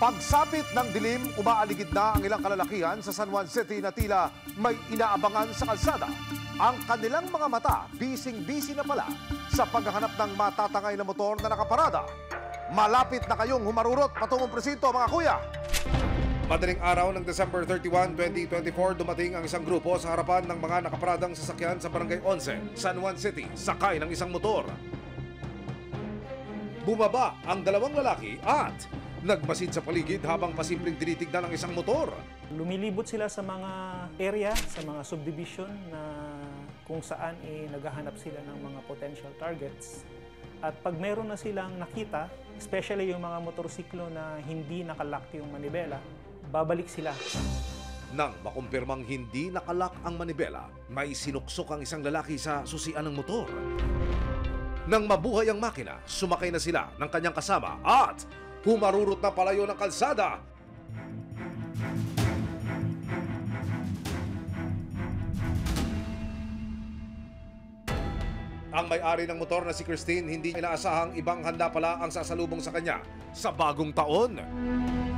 Pagsapit ng dilim, umaaligid na ang ilang kalalakihan sa San Juan City na tila may inaabangan sa kalsada. Ang kanilang mga mata, bising-busy na pala sa paghahanap ng matatangay na motor na nakaparada. Malapit na kayong humarurot patungong presinto, mga kuya. Madaling araw ng December 31, 2024, dumating ang isang grupo sa harapan ng mga nakaparadang sasakyan sa Barangay 11, San Juan City, sakay ng isang motor. Bumaba ang dalawang lalaki at nagmasid sa paligid habang pasimpleng tinitignan ang isang motor. Lumilibot sila sa mga area, sa mga subdivision na kung saan naghahanap sila ng mga potential targets. At pag meron na silang nakita, especially yung mga motorsiklo na hindi nakalock yung manibela, babalik sila. Nang makumpirmang hindi nakalock ang manibela, may sinuksok ang isang lalaki sa susian ng motor. Nang mabuhay ang makina, sumakay na sila ng kanyang kasama at humarurot na palayo ng kalsada. Ang may-ari ng motor na si Christine, hindi inaasahang ibang handa pala ang sasalubong sa kanya sa bagong taon.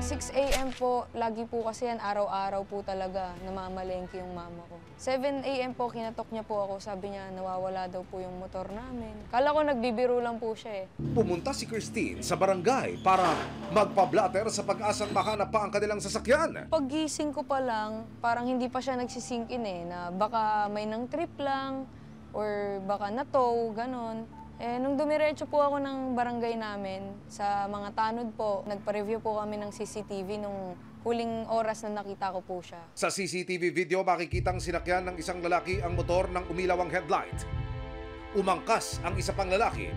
6 AM po, lagi po kasi yan, araw-araw po talaga namamalengke yung mama ko. 7 AM po, kinatok niya po ako, sabi niya nawawala daw po yung motor namin. Kala ko nagbibiro lang po siya eh. Pumunta si Christine sa barangay para magpa-blatter sa pag-asang mahanap pa ang kanilang sasakyan. Paggising ko pa lang, parang hindi pa siya nagsisink in eh, na baka may nang trip lang or baka na-tow, ganon. Nung dumiretso po ako ng barangay namin, sa mga tanod po, nagpa-review po kami ng CCTV nung huling oras na nakita ko po siya. Sa CCTV video, makikitang sinakyan ng isang lalaki ang motor ng umilaw ang headlight. Umangkas ang isa pang lalaki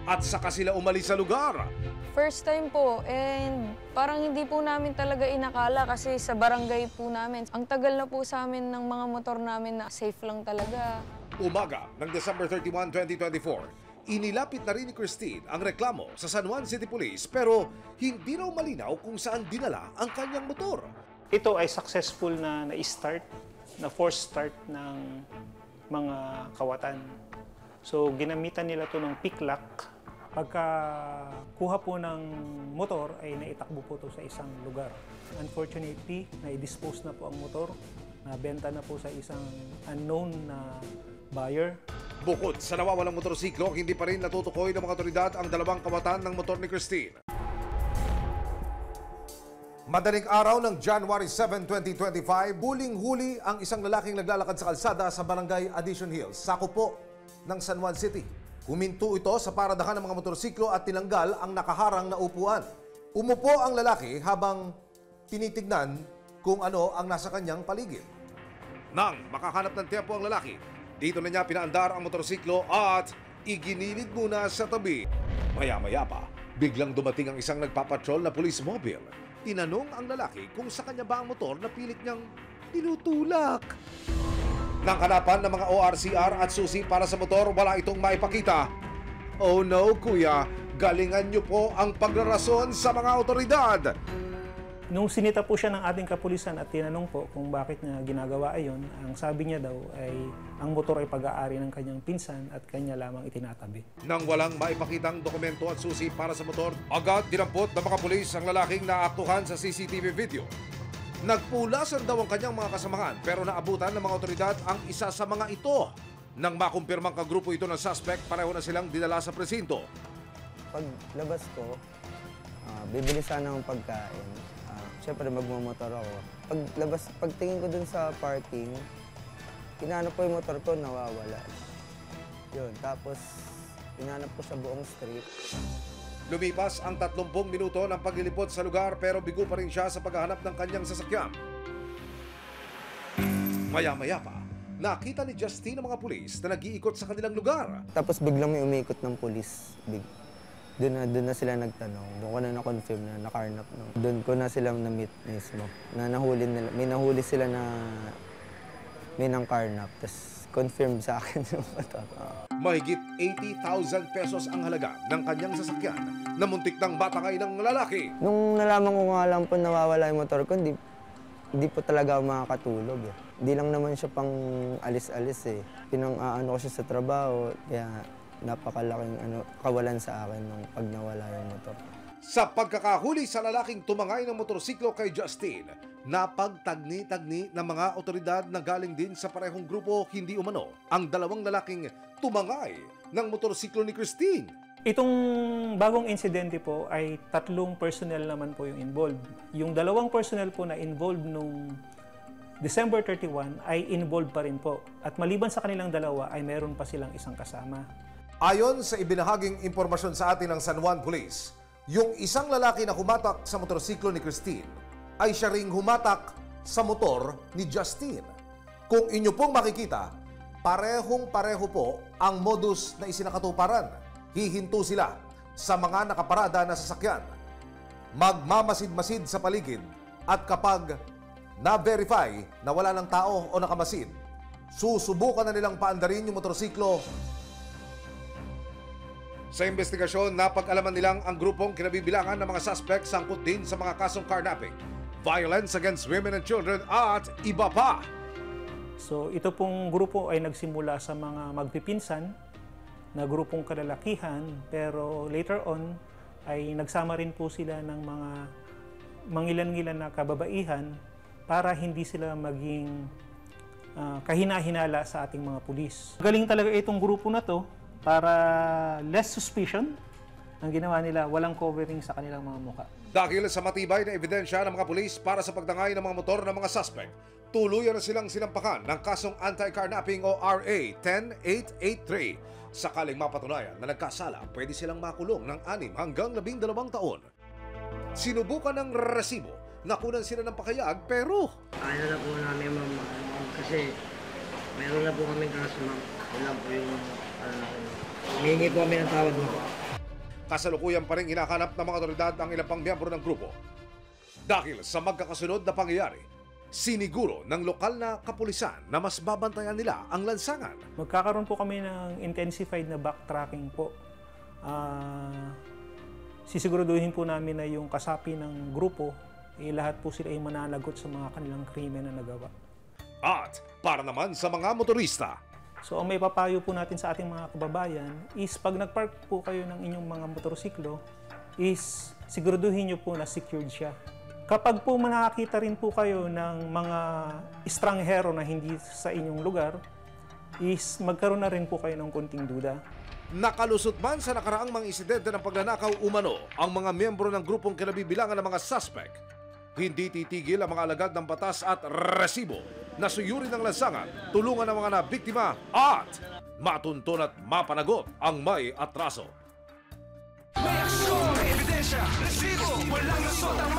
at saka sila umalis sa lugar. First time po, and parang hindi po namin talaga inakala kasi sa barangay po namin. Ang tagal na po sa amin ng mga motor namin na safe lang talaga. Umaga ng December 31, 2024, inilapit na rin ni Christine ang reklamo sa San Juan City Police pero hindi raw malinaw kung saan dinala ang kanyang motor. Ito ay successful na na-start, na force start ng mga kawatan. So ginamitan nila ito ng pick lock. Pagka kuha po ng motor ay naitakbo po ito sa isang lugar. Unfortunately, na-dispose na po ang motor. Nabenta na po sa isang unknown na buyer. Bukod sa nawawalang motorsiklo, hindi pa rin natutukoy ng mga otoridad ang dalawang kawatan ng motor ni Christine. Madaling araw ng January 7, 2025, huling-huli ang isang lalaking naglalakad sa kalsada sa Barangay Addition Hills, sakop po ng San Juan City. Huminto ito sa paradahan ng mga motorsiklo at tinanggal ang nakaharang na upuan. Umupo ang lalaki habang tinitignan kung ano ang nasa kanyang paligid. Nang makahanap ng tempo ang lalaki, dito na niya pinaandar ang motorsiklo at iginilid muna sa tabi. Maya-maya pa, biglang dumating ang isang nagpapatrol na police mobile. Tinanong ang lalaki kung sa kanya ba ang motor na pilit niyang tinutulak. Nang hanapan ng mga ORCR at susi para sa motor, wala itong maipakita. Oh no, kuya, galingan niyo po ang paglarason sa mga otoridad. Nung sinita po siya ng ating kapulisan at tinanong po kung bakit niya ginagawa ayon, ang sabi niya daw ay ang motor ay pag-aari ng kanyang pinsan at kanya lamang itinatabi. Nang walang maipakitang dokumento at susi para sa motor, agad dinampot ng mga pulis ang lalaking naaktuhan sa CCTV video. Nagpulasan daw ang kanyang mga kasamahan pero naabutan ng mga otoridad ang isa sa mga ito. Nang makumpirmang kagrupo ito ng suspect, pareho na silang dinala sa presinto. Paglabas ko, bibili sana ng pagkain. Siyempre magmamotor ako. Pagtingin ko dun sa parking, hinanap ko yung motor ko, nawawala. Yun, tapos hinanap ko sa buong street. Lumipas ang 30 minuto ng paglilipot sa lugar pero bigo pa rin siya sa paghahanap ng kanyang sasakyan. Maya-maya pa, nakita ni Justine ang mga pulis na nag-iikot sa kanilang lugar. Tapos biglang may umiikot ng pulis. Doon na sila nagtanong. Doon ko na na-confirm na nakarnap. Doon ko na sila na-meet mismo. May nahuli sila na may nang karnap. Tapos confirm sa akin yung motor. Mahigit 80,000 pesos ang halaga ng kanyang sasakyan na muntik ng batangay ng lalaki. Nung nalaman ko nga lang po nawawala yung motor ko, hindi po talaga ako makakatulog. Hindi lang naman siya pang alis-alis eh. Pinang-aano ko siya sa trabaho. Kaya napakalaking kawalan sa akin nung pag nawala yung motor. Sa pagkakahuli sa lalaking tumangay ng motorsiklo kay Justin, napagtagni-tagni ng mga otoridad na galing din sa parehong grupo hindi umano ang dalawang lalaking tumangay ng motorsiklo ni Christine. Itong bagong insidente po ay 3 personnel naman po yung involved. Yung 2 personnel po na involved nung December 31 ay involved pa rin po. At maliban sa kanilang 2 ay meron pa silang isang kasama. Ayon sa ibinahaging impormasyon sa atin ng San Juan Police, yung isang lalaki na humatak sa motorsiklo ni Christine ay siya ring humatak sa motor ni Justin. Kung inyo pong makikita, parehong-pareho po ang modus na isinakatuparan. Hihinto sila sa mga nakaparada na sasakyan. Magmamasid-masid sa paligid at kapag na-verify na wala ng tao o nakamasid, susubukan na nilang paandarin yung motorsiklo. Sa investigasyon, napag-alaman nilang ang grupong kinabibilangan ng mga suspect sangkot din sa mga kasong carnapping, violence against women and children at iba pa. So ito pong grupo ay nagsimula sa mga magpipinsan na grupong kalalakihan, pero later on ay nagsama rin po sila ng mga mangilan-ngilan na kababaihan para hindi sila maging kahina-hinala sa ating mga pulis. Galing talaga itong grupo na to para less suspicion ang ginawa nila, walang covering sa kanilang mga muka. Dahil sa matibay na ebidensya ng mga pulis para sa pagdangay ng mga motor ng mga suspect, tuluyan na silang sinampakan ng kasong anti-carnapping o RA 10883. Sakaling mapatunayan na nagkasala, pwede silang makulong ng 6 hanggang 12 taon. Sinubukan ng resibo, nakunan sila ng pakayag pero Ayaw na po namin, ma'am, kasi meron na po kami kaso, ma'am. Wala po yung, hihingi po kami ng tawad, ma'am. kasalukuyan pa rin hinahanap ng mga otoridad ang ilang pang miyembro ng grupo. Dahil sa magkakasunod na pangyayari, siniguro ng lokal na kapulisan na mas babantayan nila ang lansangan. Magkakaroon po kami ng intensified na backtracking po. Sisiguraduhin po namin na yung kasapi ng grupo, lahat po sila ay mananagot sa mga kanilang krimen na nagawa. At para naman sa mga motorista, So ang may papayo po natin sa ating mga kababayan is pag nagpark po kayo ng inyong mga motorsiklo, is siguraduhin nyo po na secured siya. Kapag po nakakita rin po kayo ng mga estranghero na hindi sa inyong lugar, is magkaroon na rin po kayo ng konting duda. nakalusot man sa nakaraang mga insidente ng pagnanakaw umano ang mga miyembro ng grupong kinabibilangan ng mga suspect, hindi titigil ang mga alagad ng batas at resibo na suyurin ng lansangan, tulungan ng mga nabiktima at matunton at mapanagot ang may atraso. May aksyon, may ebidensya, resibo, walang lusot ang